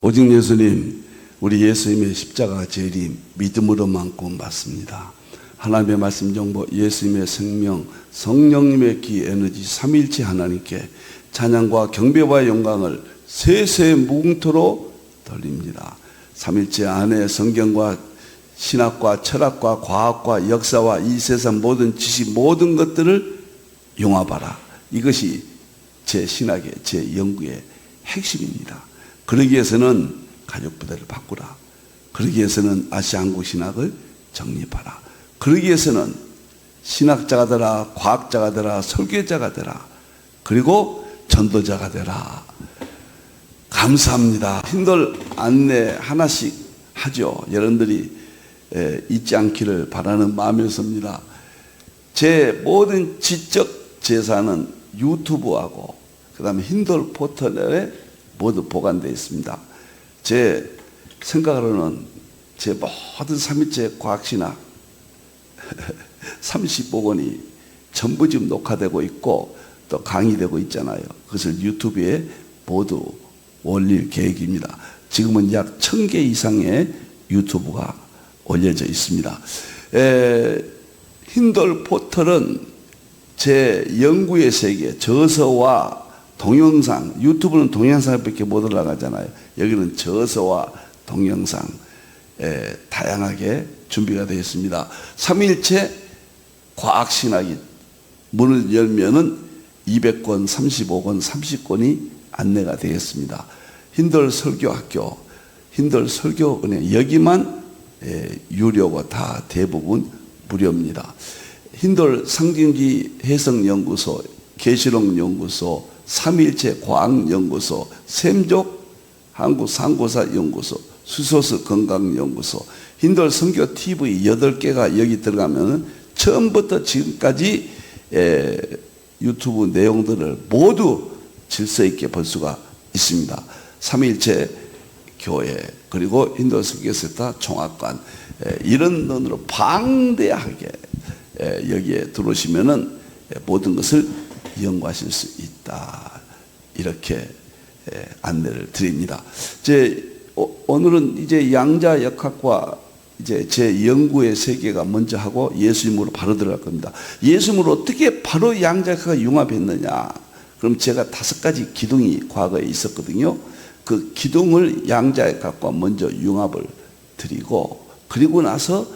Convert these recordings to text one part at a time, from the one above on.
오직 예수님, 우리 예수님의 십자가 재림 믿음으로만 구원받습니다. 하나님의 말씀 정보, 예수님의 생명, 성령님의 기 에너지 삼위일체 하나님께 찬양과 경배와 영광을 세세 무궁토로 돌립니다. 삼위일체 안에 성경과 신학과 철학과 과학과 역사와 이 세상 모든 지식 모든 것들을 융합하라. 이것이 제 신학의 제 연구의 핵심입니다. 그러기 위해서는 가족부대를 바꾸라. 그러기 위해서는 아시아 한국 신학을 정립하라. 그러기 위해서는 신학자가 되라, 과학자가 되라, 설교자가 되라, 그리고 전도자가 되라. 감사합니다. 힘들 안내 하나씩 하죠. 여러분들이 잊지 않기를 바라는 마음이었습니다. 제 모든 지적 재산은 유튜브하고 그 다음에 힌돌 포털에 모두 보관되어 있습니다. 제 생각으로는 제 모든 삼위일체 과학신학 30복원이 전부 지금 녹화되고 있고 또 강의되고 있잖아요. 그것을 유튜브에 모두 올릴 계획입니다. 지금은 약 1000개 이상의 유튜브가 올려져 있습니다. 힌돌 포털은 제 연구의 세계, 저서와 동영상, 유튜브는 동영상밖에 못 올라가잖아요. 여기는 저서와 동영상 다양하게 준비가 되어 있습니다. 삼위일체 과학신학이 문을 열면은 200권, 35권, 30권이 안내가 되겠습니다. 힌돌 설교학교, 힌돌 설교은행 여기만 유료고 다 대부분 무료입니다. 힌돌 상징기 해석연구소, 계시록연구소, 삼위일체 과학연구소, 샘족 한국상고사연구소, 수소스 건강연구소, 힌돌 선교 TV 8개가 여기 들어가면 처음부터 지금까지 유튜브 내용들을 모두 질서 있게 볼 수가 있습니다. 삼위일체 교회 그리고 힌돌 설교센터 종합관 이런 논으로 방대하게 여기에 들어오시면은 모든 것을 연구하실 수 있다. 이렇게 안내를 드립니다. 오늘은 이제 양자역학과 이제 제 연구의 세계가 먼저 하고 예수님으로 바로 들어갈 겁니다. 예수님으로 어떻게 바로 양자역학과 융합했느냐? 그럼 제가 5가지 기둥이 과거에 있었거든요. 그 기둥을 양자역학과 먼저 융합을 드리고 그리고 나서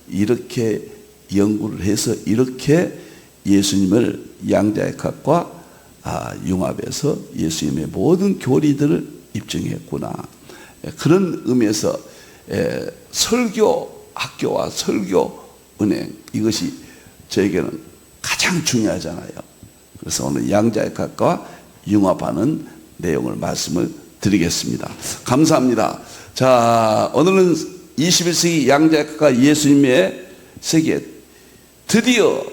이렇게 연구를 해서 이렇게 예수님을 양자역학과 융합해서 예수님의 모든 교리들을 입증했구나. 그런 의미에서 설교학교와 설교은행 이것이 저에게는 가장 중요하잖아요. 그래서 오늘 양자역학과 융합하는 내용을 말씀을 드리겠습니다. 감사합니다. 자, 오늘은 21세기 양자역학과 예수님의 세계 드디어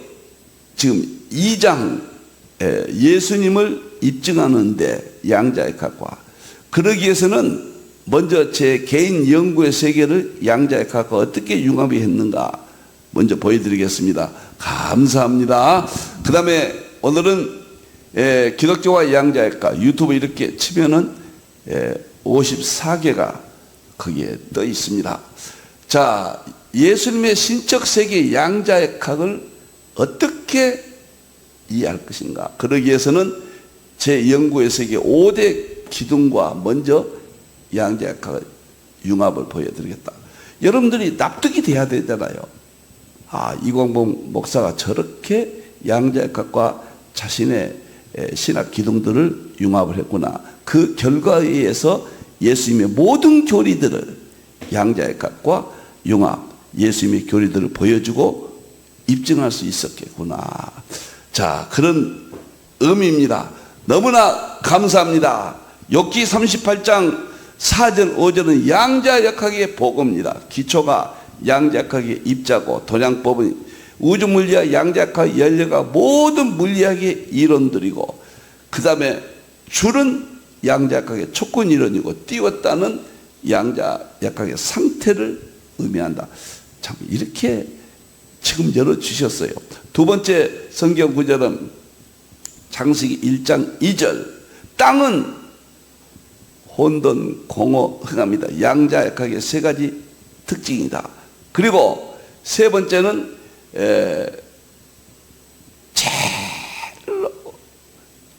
지금 2장 예수님을 입증하는데 양자역학과 그러기 위해서는 먼저 제 개인 연구의 세계를 양자역학과 어떻게 융합이 했는가 먼저 보여드리겠습니다. 감사합니다. 그 다음에 오늘은 기독교와 양자역학 유튜브 이렇게 치면은 54개가 거기에 떠 있습니다. 자, 예수님의 신적 세계 양자역학을 어떻게 이해할 것인가? 그러기 위해서는 제 연구의 세계 5대 기둥과 먼저 양자역학의 융합을 보여드리겠다. 여러분들이 납득이 돼야 되잖아요. 이광봉 목사가 저렇게 양자역학과 자신의 신학 기둥들을 융합을 했구나. 그 결과에 의해서 예수님의 모든 교리들을 양자역학과 융합, 예수님의 교리들을 보여주고 입증할 수 있었겠구나. 자, 그런 의미입니다. 너무나 감사합니다. 욥기 38장 4절 5절은 양자역학의 보고입니다. 기초가 양자역학의 입자고 도량법은 우주물리학 양자역학의 연료가 모든 물리학의 이론들이고 그 다음에 줄은 양자역학의 촉근 이론이고 띄웠다는 양자역학의 상태를 의미한다. 참 이렇게 지금 열어주셨어요. 두 번째 성경 구절은 창세기 1장 2절 땅은 혼돈, 공허, 흥합니다. 양자역학의 세 가지 특징이다. 그리고 세 번째는 제일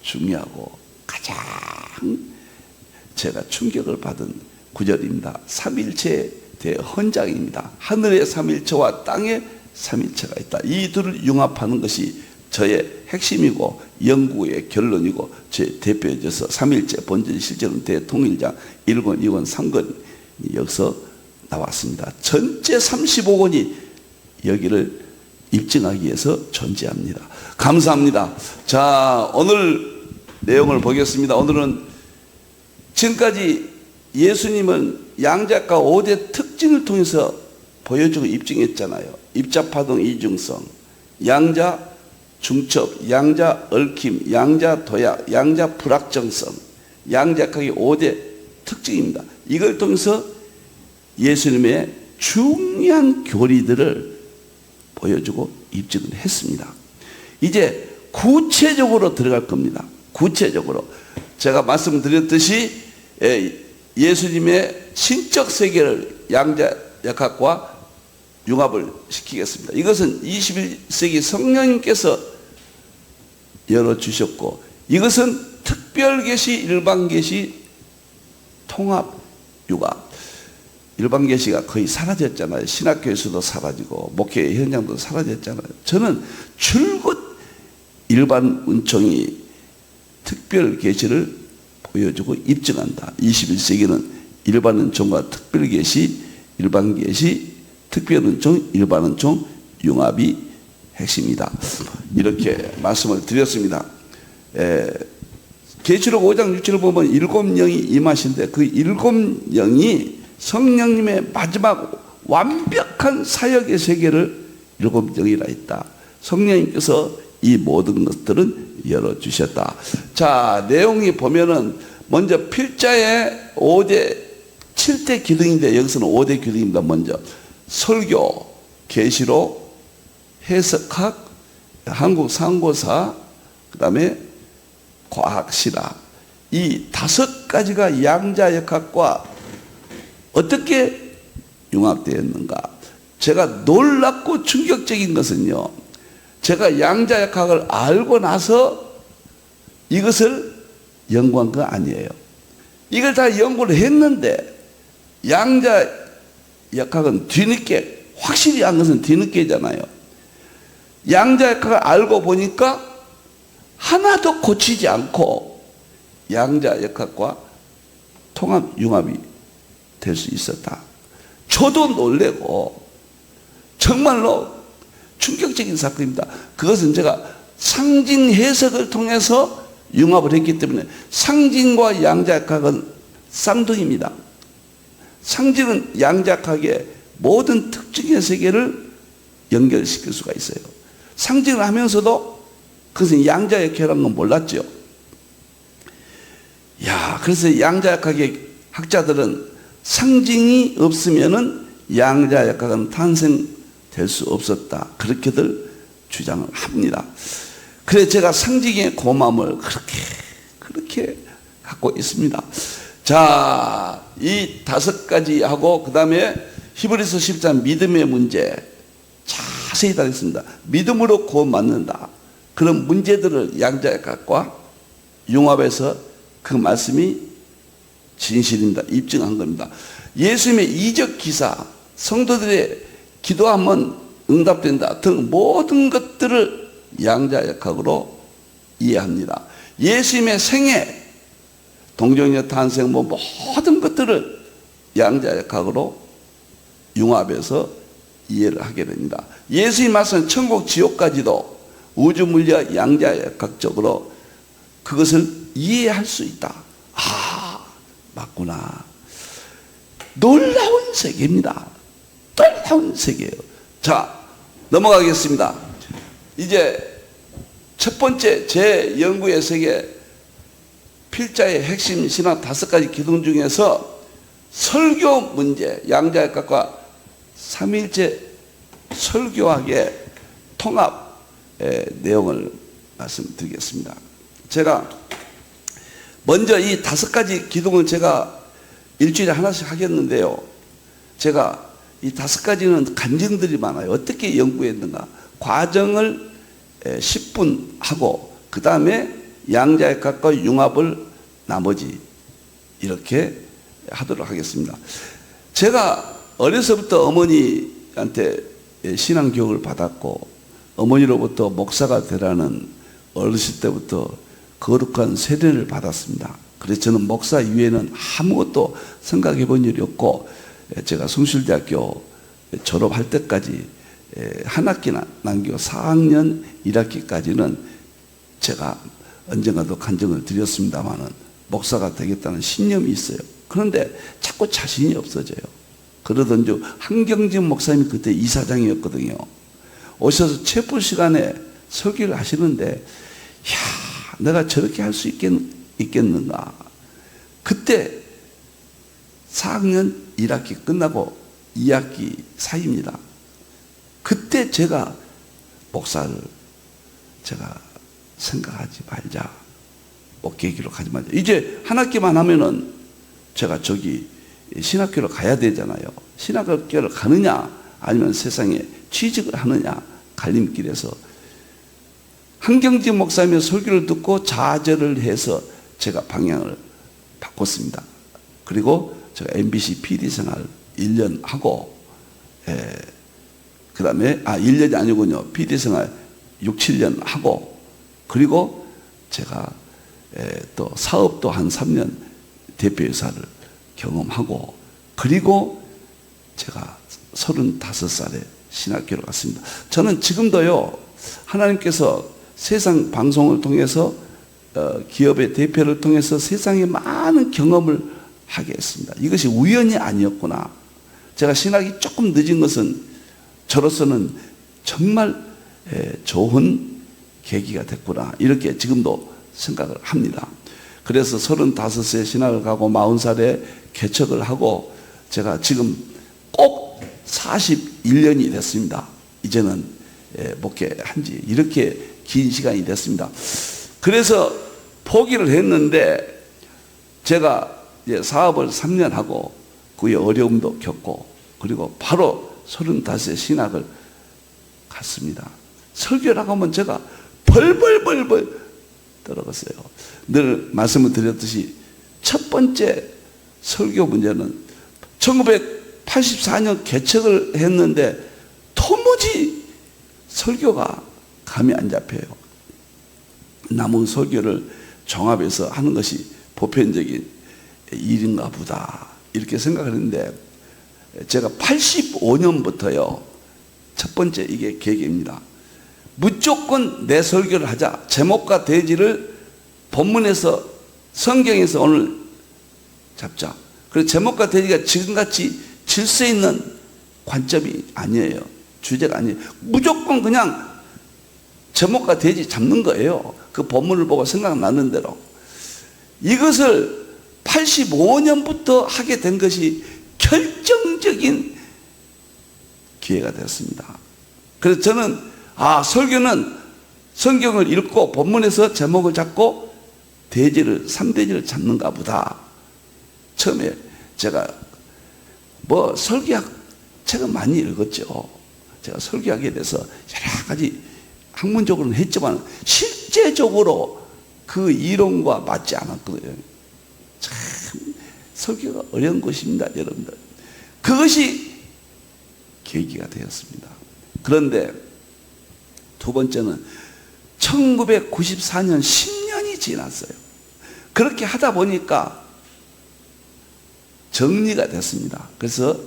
중요하고 가장 제가 충격을 받은 구절입니다. 삼일체에 대해 헌장입니다. 하늘의 삼일체와 땅의 삼일체가 있다. 이 둘을 융합하는 것이 저의 핵심이고 연구의 결론이고 제 대표에서 삼일체 본질 실제로는 대통일장 1권, 2권, 3권이 여기서 나왔습니다. 전체 35권이 여기를 입증하기 위해서 존재합니다. 감사합니다. 자, 오늘 내용을 보겠습니다. 오늘은 지금까지 예수님은 양자역학 5대 특징을 통해서 보여주고 입증했잖아요. 입자파동 이중성, 양자 중첩, 양자 얽힘, 양자 도약, 양자 불확정성, 양자역학의 5대 특징입니다. 이걸 통해서 예수님의 중요한 교리들을 보여주고 입증을 했습니다. 이제 구체적으로 들어갈 겁니다. 구체적으로 제가 말씀드렸듯이 예수님의 신적 세계를 양자역학과 융합을 시키겠습니다. 이것은 21세기 성령님께서 열어주셨고, 이것은 특별계시, 일반계시, 통합융합. 일반계시가 거의 사라졌잖아요. 신학교에서도 사라지고 목회 현장도 사라졌잖아요. 저는 줄곧 일반 은총이 특별계시를 보여주고 입증한다. 21세기는 일반 은총과 특별계시, 일반계시, 특별은총, 일반은총 융합이 핵심이다. 이렇게 말씀을 드렸습니다. 계시록 5장 6절을 보면 7영이 임하신데 그 7영이 성령님의 마지막 완벽한 사역의 세계를 7영이라 했다. 성령님께서 이 모든 것들은 열어주셨다. 자, 내용이 보면은 먼저 필자의 7대 기둥인데 여기서는 5대 기둥입니다. 먼저 설교, 계시록, 해석학, 한국 상고사, 그 다음에 과학실학, 이 5가지가 양자역학과 어떻게 융합되었는가. 제가 놀랍고 충격적인 것은요, 제가 양자역학을 알고 나서 이것을 연구한 거 아니에요. 이걸 다 연구를 했는데 양자역학은 뒤늦게, 확실히 한 것은 뒤늦게잖아요. 양자역학을 알고 보니까 하나도 고치지 않고 양자역학과 통합 융합이 될 수 있었다. 저도 놀래고 정말로 충격적인 사건입니다. 그것은 제가 상징 해석을 통해서 융합을 했기 때문에 상징과 양자역학은 쌍둥이입니다. 상징은 양자역학의 모든 특징의 세계를 연결시킬 수가 있어요. 상징을 하면서도 그것은 양자역학이라는 건 몰랐죠. 그래서 양자역학의 학자들은 상징이 없으면은 양자역학은 탄생될 수 없었다. 그렇게들 주장을 합니다. 그래서 제가 상징의 고마움을 그렇게 갖고 있습니다. 자, 이 5가지 하고 그 다음에 히브리서 10장 믿음의 문제 자세히 다뤘습니다. 믿음으로 구원 받는다. 그런 문제들을 양자역학과 융합해서 그 말씀이 진실입니다. 입증한 겁니다. 예수님의 이적 기사, 성도들의 기도하면 응답된다 등 모든 것들을 양자역학으로 이해합니다. 예수님의 생애, 동정녀 탄생, 모든 것들을 양자역학으로 융합해서 이해를 하게 됩니다. 예수님 말씀 천국 지옥까지도 우주 물리학 양자역학적으로 그것을 이해할 수 있다. 맞구나. 놀라운 세계입니다. 놀라운 세계예요. 자, 넘어가겠습니다. 이제 첫 번째 제 연구의 세계 필자의 핵심 신학 5가지 기둥 중에서 설교 문제, 양자역학과 삼일체 설교학의 통합의 내용을 말씀드리겠습니다. 제가 먼저 이 5가지 기둥을 제가 일주일에 하나씩 하겠는데요. 제가 이 5가지는 간증들이 많아요. 어떻게 연구했는가. 과정을 10분 하고 그 다음에 양자역학과 융합을 나머지 이렇게 하도록 하겠습니다. 제가 어려서부터 어머니한테 신앙교육을 받았고 어머니로부터 목사가 되라는 어렸을 때부터 거룩한 세례를 받았습니다. 그래서 저는 목사 이외에는 아무것도 생각해 본 일이 없고 제가 성실대학교 졸업할 때까지 한 학기 남기고 4학년 1학기까지는 제가 언젠가도 간증을 드렸습니다마는 목사가 되겠다는 신념이 있어요. 그런데 자꾸 자신이 없어져요. 그러던 중 한경진 목사님이 그때 이사장이었거든요. 오셔서 체포 시간에 설교를 하시는데 내가 저렇게 할 수 있겠는가. 그때 4학년 1학기 끝나고 2학기 사이입니다. 그때 제가 목사를 제가 생각하지 말자. 계기로 가지 말자. 이제 한 학기만 하면은 제가 저기 신학교를 가야 되잖아요. 신학교를 가느냐 아니면 세상에 취직을 하느냐 갈림길에서 한경진 목사님의 설교를 듣고 좌절을 해서 제가 방향을 바꿨습니다. 그리고 제가 MBC PD 생활 1년 하고 그 다음에 1년이 아니군요. PD 생활 6, 7년 하고 그리고 제가 또 사업도 한 3년 대표이사를 경험하고 그리고 제가 35살에 신학교를 갔습니다. 저는 지금도요 하나님께서 세상 방송을 통해서 기업의 대표를 통해서 세상에 많은 경험을 하게 했습니다. 이것이 우연이 아니었구나. 제가 신학이 조금 늦은 것은 저로서는 정말 좋은 계기가 됐구나. 이렇게 지금도 생각을 합니다. 그래서 35세 신학을 가고 40살에 개척을 하고 제가 지금 꼭 41년이 됐습니다. 이제는 목회한 지 이렇게 긴 시간이 됐습니다. 그래서 포기를 했는데 제가 이제 사업을 3년 하고 그 어려움도 겪고 그리고 바로 35세 신학을 갔습니다. 설교라고 하면 제가 벌벌벌벌 떨어졌어요. 늘 말씀을 드렸듯이 첫 번째 설교 문제는 1984년 개척을 했는데 도무지 설교가 감이 안 잡혀요. 남은 설교를 종합해서 하는 것이 보편적인 일인가 보다 이렇게 생각을 했는데 제가 85년부터요 첫 번째 이게 계기입니다. 무조건 내 설교를 하자. 제목과 대지를 본문에서 성경에서 오늘 잡자. 그래서 제목과 대지가 지금같이 질서 있는 관점이 아니에요. 주제가 아니에요. 무조건 그냥 제목과 대지 잡는 거예요. 그 본문을 보고 생각나는 대로. 이것을 85년부터 하게 된 것이 결정적인 기회가 되었습니다. 그래서 저는 설교는 성경을 읽고 본문에서 제목을 잡고 대지를 3대지를 잡는가 보다. 처음에 제가 설교학 책은 많이 읽었죠. 제가 설교학에 대해서 여러 가지 학문적으로는 했지만 실제적으로 그 이론과 맞지 않았거든요. 참 설교가 어려운 것입니다, 여러분들. 그것이 계기가 되었습니다. 그런데 두 번째는 1994년 10년이 지났어요. 그렇게 하다 보니까 정리가 됐습니다. 그래서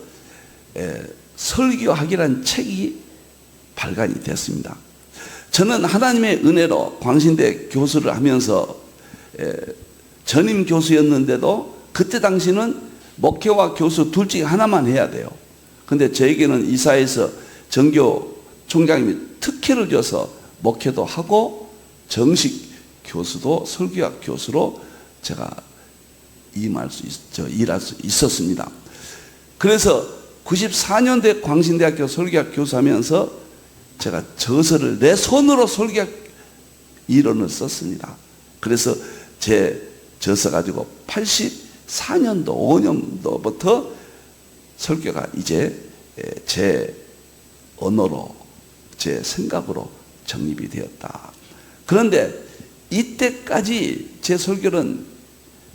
설교학이라는 책이 발간이 됐습니다. 저는 하나님의 은혜로 광신대 교수를 하면서 전임 교수였는데도 그때 당시는 목회와 교수 둘 중에 하나만 해야 돼요. 근데 저에게는 이사에서 정교 총장님이 특혜를 줘서 목회도 하고 정식 교수도 설교학 교수로 제가 일할 수 있었습니다. 그래서 94년대 광신대학교 설교학 교수하면서 제가 저서를 내 손으로 설교학 이론을 썼습니다. 그래서 제 져서 84년도, 5년도부터 설교가 이제 제 언어로, 제 생각으로 정립이 되었다. 그런데 이때까지 제 설교는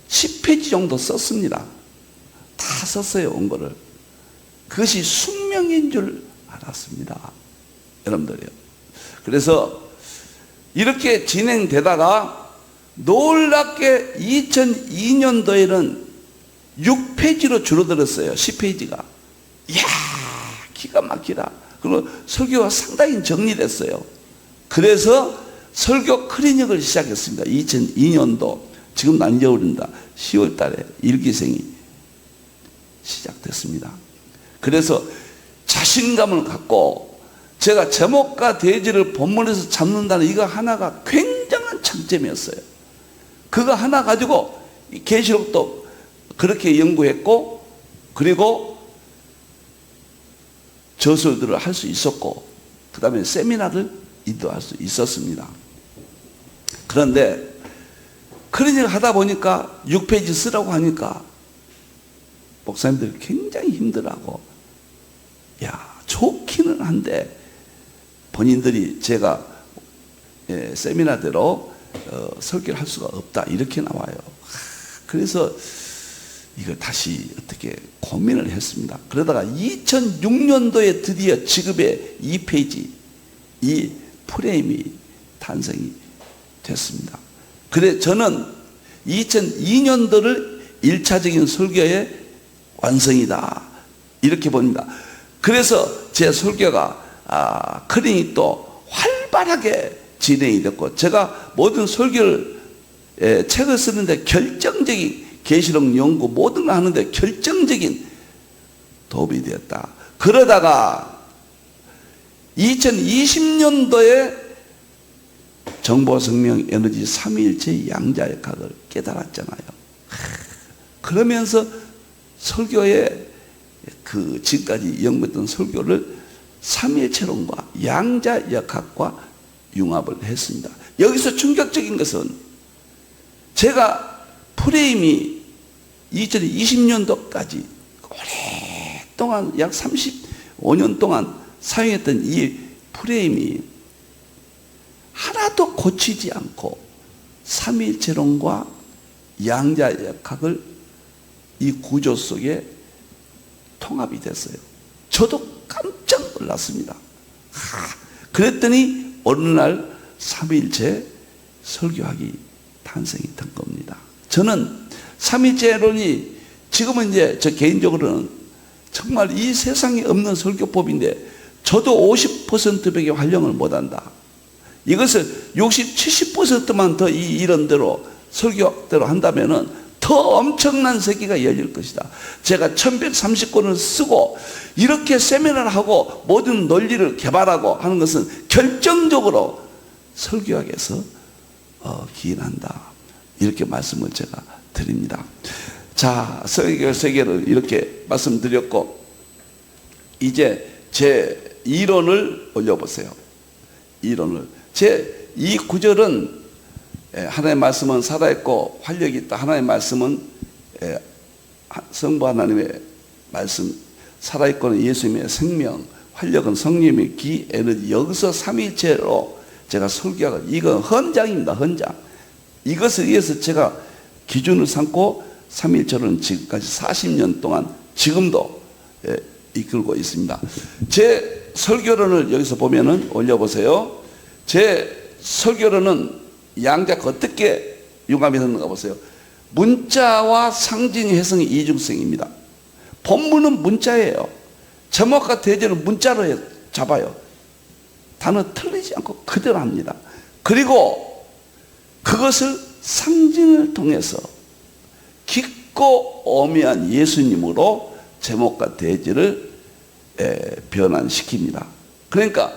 10페이지 정도 썼습니다. 다 썼어요, 원고를. 그것이 숙명인 줄 알았습니다. 여러분들이요. 그래서 이렇게 진행되다가 놀랍게 2002년도에는 6페이지로 줄어들었어요. 10페이지가. 이야, 기가 막히다. 그리고 설교가 상당히 정리됐어요. 그래서 설교 클리닉을 시작했습니다. 2002년도. 지금 안 잊어버린다. 10월 달에 일기생이 시작됐습니다. 그래서 자신감을 갖고 제가 제목과 대지를 본문에서 잡는다는 이거 하나가 굉장한 장점이었어요. 그거 하나 가지고 계시록도 그렇게 연구했고, 그리고 저술들을 할 수 있었고, 그 다음에 세미나를 인도할 수 있었습니다. 그런데 클리닉을 하다 보니까 6페이지 쓰라고 하니까 목사님들이 굉장히 힘들어하고, 야, 좋기는 한데 본인들이 제가 세미나대로 설교를 할 수가 없다, 이렇게 나와요. 그래서 이걸 다시 어떻게 고민을 했습니다. 그러다가 2006년도에 드디어 지급의 2페이지, 이 프레임이 탄생이 됐습니다. 그래 저는 2002년도를 1차적인 설교의 완성이다, 이렇게 봅니다. 그래서 제 설교가 클리닉도 활발하게 진행이 됐고, 제가 모든 설교를 책을 쓰는데 결정적인, 계시록 연구 모든 걸 하는데 결정적인 도움이 되었다. 그러다가 2020년도에 정보, 생명, 에너지 삼위일체의 양자역학을 깨달았잖아요. 그러면서 설교에 그 지금까지 연구했던 설교를 삼위일체론과 양자역학과 융합을 했습니다. 여기서 충격적인 것은 제가 프레임이 2020년도까지 오랫동안 약 35년 동안 사용했던 이 프레임이 하나도 고치지 않고 삼위일체론과 양자역학을 이 구조 속에 통합이 됐어요. 저도 깜짝 놀랐습니다. 그랬더니 어느 날 삼위일체 설교학이 탄생이 된 겁니다. 저는 삼위일체론이 지금은 이제 저 개인적으로는 정말 이 세상에 없는 설교법인데 저도 50%밖에 활용을 못한다. 이것을 60, 70%만 더 이 이론대로 설교대로 한다면은 더 엄청난 세계가 열릴 것이다. 제가 1130권을 쓰고 이렇게 세미나를 하고 모든 논리를 개발하고 하는 것은 결정적으로 설교학에서 기인한다. 이렇게 말씀을 제가 드립니다. 자, 설교 세계를 이렇게 말씀드렸고, 이제 제 이론을 올려보세요. 이론을. 제 이 구절은 하나님의 말씀은 살아있고 활력이 있다. 하나님의 말씀은 성부 하나님의 말씀, 살아있고는 예수님의 생명, 활력은 성령의 기, 에너지. 여기서 삼위일체로 제가 설교하고, 이건 헌장입니다. 헌장. 이것을 위해서 제가 기준을 삼고 삼위일체로는 지금까지 40년 동안 지금도 이끌고 있습니다. 제 설교론을 여기서 보면은 올려보세요. 제 설교론은 양자가 어떻게 융합이 되는가 보세요. 문자와 상징, 해석의 이중성입니다. 본문은 문자예요. 제목과 대제는 문자로 잡아요. 단어 틀리지 않고 그대로 합니다. 그리고 그것을 상징을 통해서 깊고 오묘한 예수님으로 제목과 대지를 변환시킵니다. 그러니까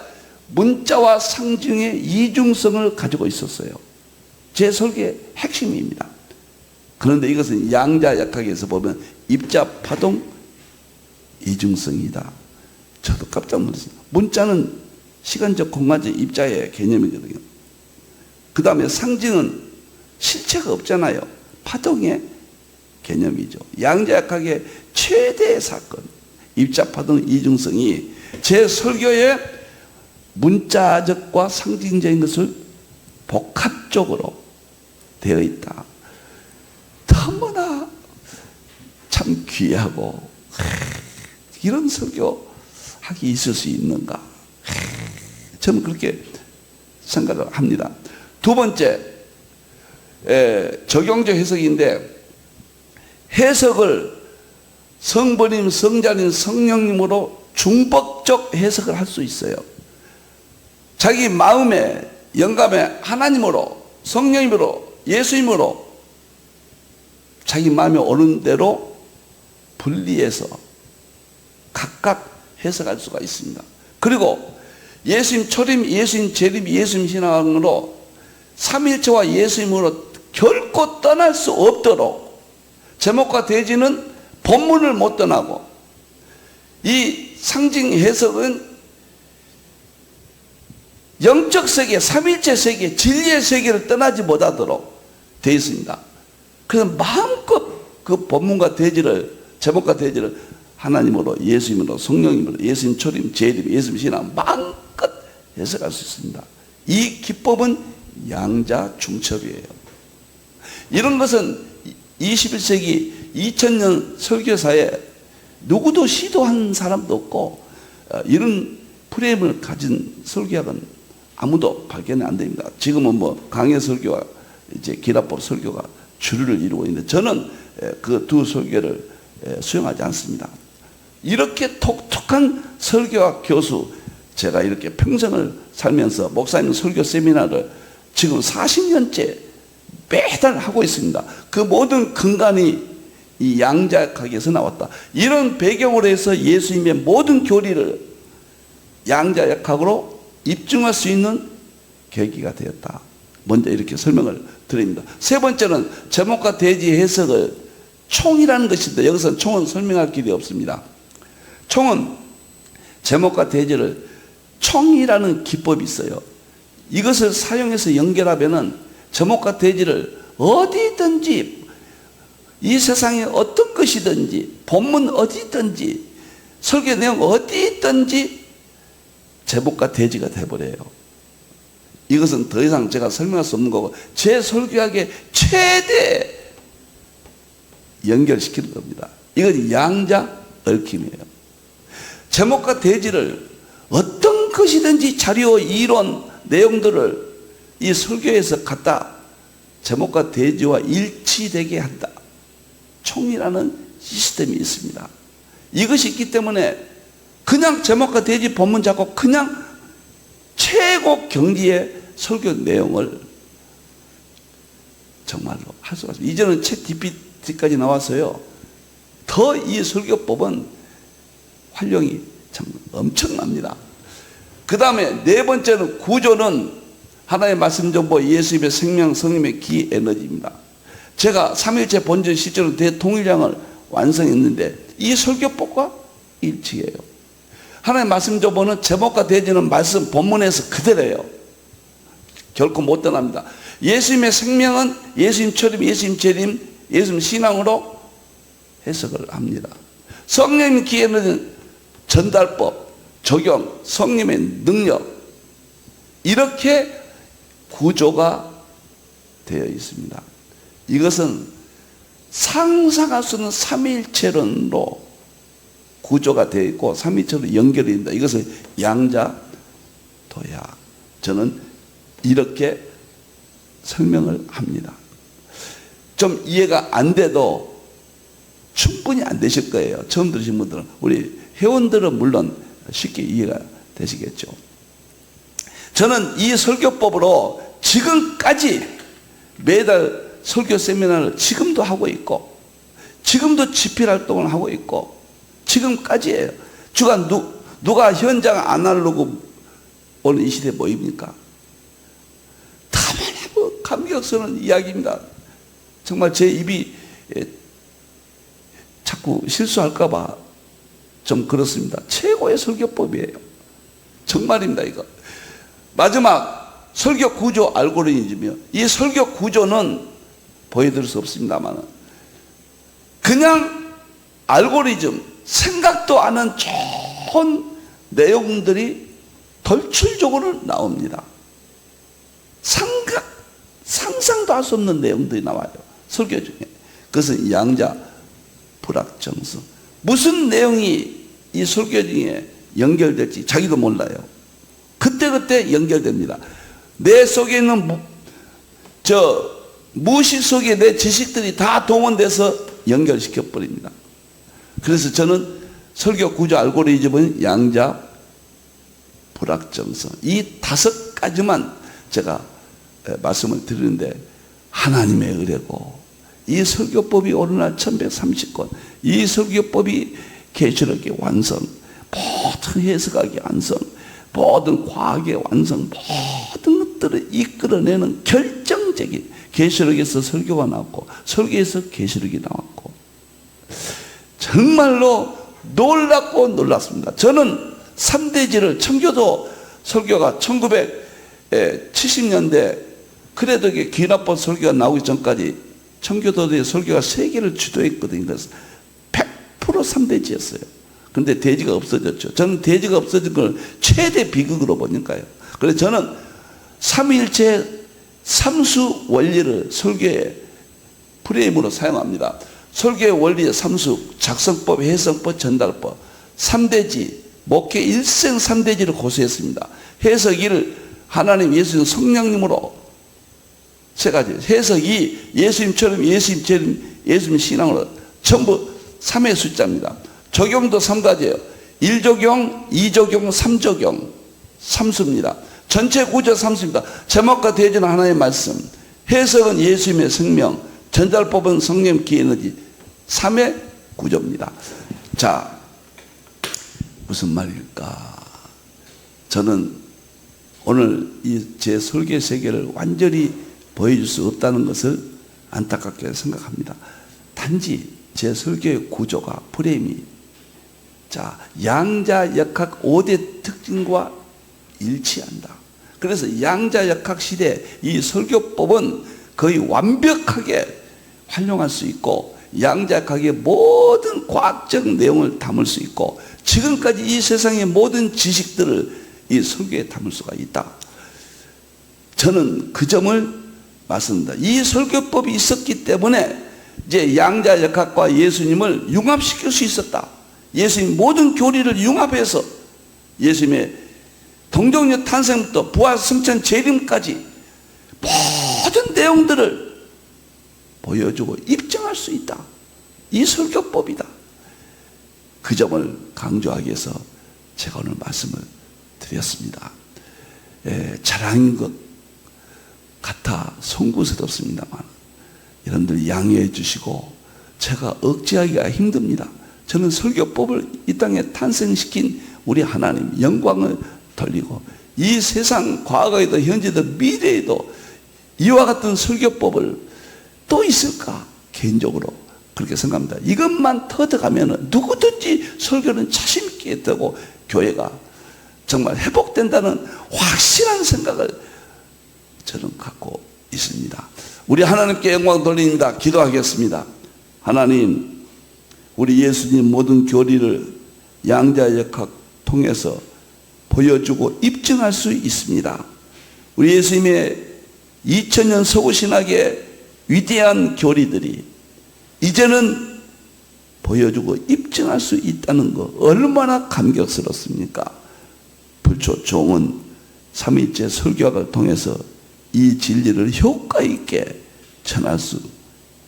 문자와 상징의 이중성을 가지고 있었어요. 제 설계의 핵심입니다. 그런데 이것은 양자역학에서 보면 입자, 파동, 이중성이다. 저도 깜짝 놀랐어요. 문자는 시간적, 공간적 입자의 개념이거든요. 그 다음에 상징은 실체가 없잖아요. 파동의 개념이죠. 양자역학의 최대의 사건, 입자파동 이중성이 제 설교의 문자적과 상징적인 것을 복합적으로 되어 있다. 너무나 참 귀하고 이런 설교하기 있을 수 있는가? 저는 그렇게 생각을 합니다. 두 번째, 적용적 해석인데, 해석을 성부님, 성자님, 성령님으로 중복적 해석을 할 수 있어요. 자기 마음에 영감에 하나님으로, 성령님으로, 예수님으로 자기 마음에 오는 대로 분리해서 각각 해석할 수가 있습니다. 그리고 예수님 초림, 예수님 재림, 예수님 신앙으로 삼일체와 예수님으로 결코 떠날 수 없도록 제목과 대지는 본문을 못 떠나고, 이 상징 해석은 영적 세계, 삼일체 세계, 진리의 세계를 떠나지 못하도록 되어 있습니다. 그래서 마음껏 그 본문과 대지를, 제목과 대지를 하나님으로, 예수님으로, 성령님으로, 예수님 초림, 재림, 예수님 신앙 마음껏 해석할 수 있습니다. 이 기법은 양자 중첩이에요. 이런 것은 21세기 2000년 설교사에 누구도 시도한 사람도 없고, 이런 프레임을 가진 설교학은 아무도 발견이 안 됩니다. 지금은 뭐 강해 설교와 이제 기라법 설교가 주류를 이루고 있는데, 저는 그 두 설교를 수용하지 않습니다. 이렇게 독특한 설교학 교수, 제가 이렇게 평생을 살면서 목사님 설교 세미나를 지금 40년째 매달 하고 있습니다. 그 모든 근간이 이 양자역학에서 나왔다. 이런 배경으로 해서 예수님의 모든 교리를 양자역학으로 입증할 수 있는 계기가 되었다. 먼저 이렇게 설명을 드립니다. 세 번째는 제목과 대지 해석을 총이라는 것인데, 여기서 총은 설명할 길이 없습니다. 총은 제목과 대지를 총이라는 기법이 있어요. 이것을 사용해서 연결하면은 제목과 대지를 어디든지, 이 세상에 어떤 것이든지, 본문 어디든지, 설교 내용 어디든지 제목과 대지가 되어버려요. 이것은 더 이상 제가 설명할 수 없는 거고, 제 설교학의 최대 연결시키는 겁니다. 이건 양자 얽힘이에요. 제목과 대지를 어떤 것이든지 자료, 이론, 내용들을 이 설교에서 갖다 제목과 대지와 일치되게 한다. 총이라는 시스템이 있습니다. 이것이 있기 때문에 그냥 제목과 대지 본문 잡고 그냥 최고 경지의 설교 내용을 정말로 할 수가 있습니다. 이제는 챗 GPT까지 나와서요, 더 이 설교법은 활용이 참 엄청납니다. 그 다음에 네 번째는 구조는 하나님의 말씀 정보, 예수님의 생명, 성령의 기 에너지입니다. 제가 삼일체 본전 실제로 대통일량을 완성했는데 이 설교법과 일치해요. 하나님의 말씀 정보는 제목과 대지는 말씀 본문에서 그대로예요. 결코 못 떠납니다. 예수님의 생명은 예수님 초림, 예수님 재림, 예수님 신앙으로 해석을 합니다. 성령의 기 에너지는 전달법, 적용, 성령의 능력, 이렇게 구조가 되어 있습니다. 이것은 상상할 수 없는 삼위일체론으로 구조가 되어 있고 삼위일체로 연결이 된다. 이것을 양자 도약, 저는 이렇게 설명을 합니다. 좀 이해가 안 돼도 충분히 안 되실 거예요. 처음 들으신 분들은. 우리 회원들은 물론 쉽게 이해가 되시겠죠. 저는 이 설교법으로 지금까지 매달 설교 세미나를 지금도 하고 있고, 지금도 집필 활동을 하고 있고, 지금까지예요. 주간 누가 현장 아날로그 오늘 이 시대에 모입니까? 다만 감격스러운 이야기입니다. 정말 제 입이 자꾸 실수할까봐 좀 그렇습니다. 최고의 설교법이에요. 정말입니다, 이거. 마지막 설교 구조 알고리즘이요. 이 설교 구조는 보여드릴 수 없습니다만 그냥 알고리즘, 생각도 않은 좋은 내용들이 돌출적으로 나옵니다. 상상도 할 수 없는 내용들이 나와요. 설교 중에. 그것은 양자 불확정성. 무슨 내용이 이 설교 중에 연결될지 자기도 몰라요. 그때그때 연결됩니다. 내 속에 있는 무의식 속에 내 지식들이 다 동원돼서 연결시켜 버립니다. 그래서 저는 설교 구조 알고리즘은 양자 불확정성, 이 5가지만 제가 말씀을 드리는데, 하나님의 은혜고 이 설교법이 오늘날 1130권, 이 설교법이 계시록의 완성, 모든 해석학의 완성, 모든 과학의 완성, 모든 것들을 이끌어내는 결정적인, 계시록에서 설교가 나왔고 설교에서 계시록이 나왔고, 정말로 놀랍고 놀랐습니다. 저는 3대지를 청교도 설교가 1970년대 그래도 이게 기나쁜 설교가 나오기 전까지 청교도의 설교가 세계를 주도했거든요. 그래서 100% 3대지였어요. 그런데 대지가 없어졌죠. 저는 대지가 없어진 걸 최대 비극으로 보니까요. 그래서 저는 삼위일체 삼수 원리를 설교의 프레임으로 사용합니다. 설교의 원리의 삼수, 작성법, 해석법, 전달법, 3대지, 목회 일생 3대지를 고수했습니다. 해석 1, 하나님, 예수님, 성령님으로 3가지. 해석 2, 예수님처럼 예수님 신앙으로 전부 3의 숫자입니다. 적용도 3가지예요. 1적용, 2적용, 3적용. 3수입니다. 전체 구조 3수입니다. 제목과 대지는 하나의 말씀, 해석은 예수님의 생명, 전달법은 성령 기에너지. 3의 구조입니다. 자, 무슨 말일까? 저는 오늘 이 제 설교 세계를 완전히 보여줄 수 없다는 것을 안타깝게 생각합니다. 단지 제 설교의 구조가, 프레임이, 자, 양자역학 5대 특징과 일치한다. 그래서 양자역학 시대 이 설교법은 거의 완벽하게 활용할 수 있고, 양자역학의 모든 과학적 내용을 담을 수 있고, 지금까지 이 세상의 모든 지식들을 이 설교에 담을 수가 있다. 저는 그 점을 말씀드립니다. 이 설교법이 있었기 때문에 이제 양자역학과 예수님을 융합시킬 수 있었다. 예수님 모든 교리를 융합해서 예수님의 동정녀 탄생부터 부활, 승천, 재림까지 모든 내용들을 보여주고 입증할 수 있다. 이 설교법이다. 그 점을 강조하기 위해서 제가 오늘 말씀을 드렸습니다. 자랑인 것 같아 송구스럽습니다만 여러분들 양해해 주시고, 제가 억제하기가 힘듭니다. 저는 설교법을 이 땅에 탄생시킨 우리 하나님 영광을 돌리고, 이 세상 과거에도 현재도 미래에도 이와 같은 설교법을 또 있을까 개인적으로 그렇게 생각합니다. 이것만 터득하면 누구든지 설교는 자신 있게 했다고 교회가 정말 회복된다는 확실한 생각을 저는 갖고 있습니다. 우리 하나님께 영광 돌립니다. 기도하겠습니다. 하나님, 우리 예수님 모든 교리를 양자역학 통해서 보여주고 입증할 수 있습니다. 우리 예수님의 2000년 서구신학의 위대한 교리들이 이제는 보여주고 입증할 수 있다는 것, 얼마나 감격스럽습니까? 불초 종은 삼위일체 설교학을 통해서 이 진리를 효과 있게 전할 수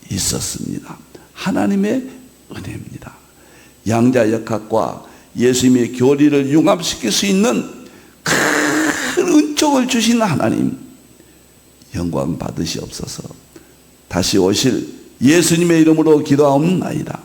있었습니다. 하나님의 은혜입니다. 양자역학과 예수님의 교리를 융합시킬 수 있는 큰 은총을 주신 하나님, 영광 받으시옵소서. 다시 오실 예수님의 이름으로 기도하옵나이다.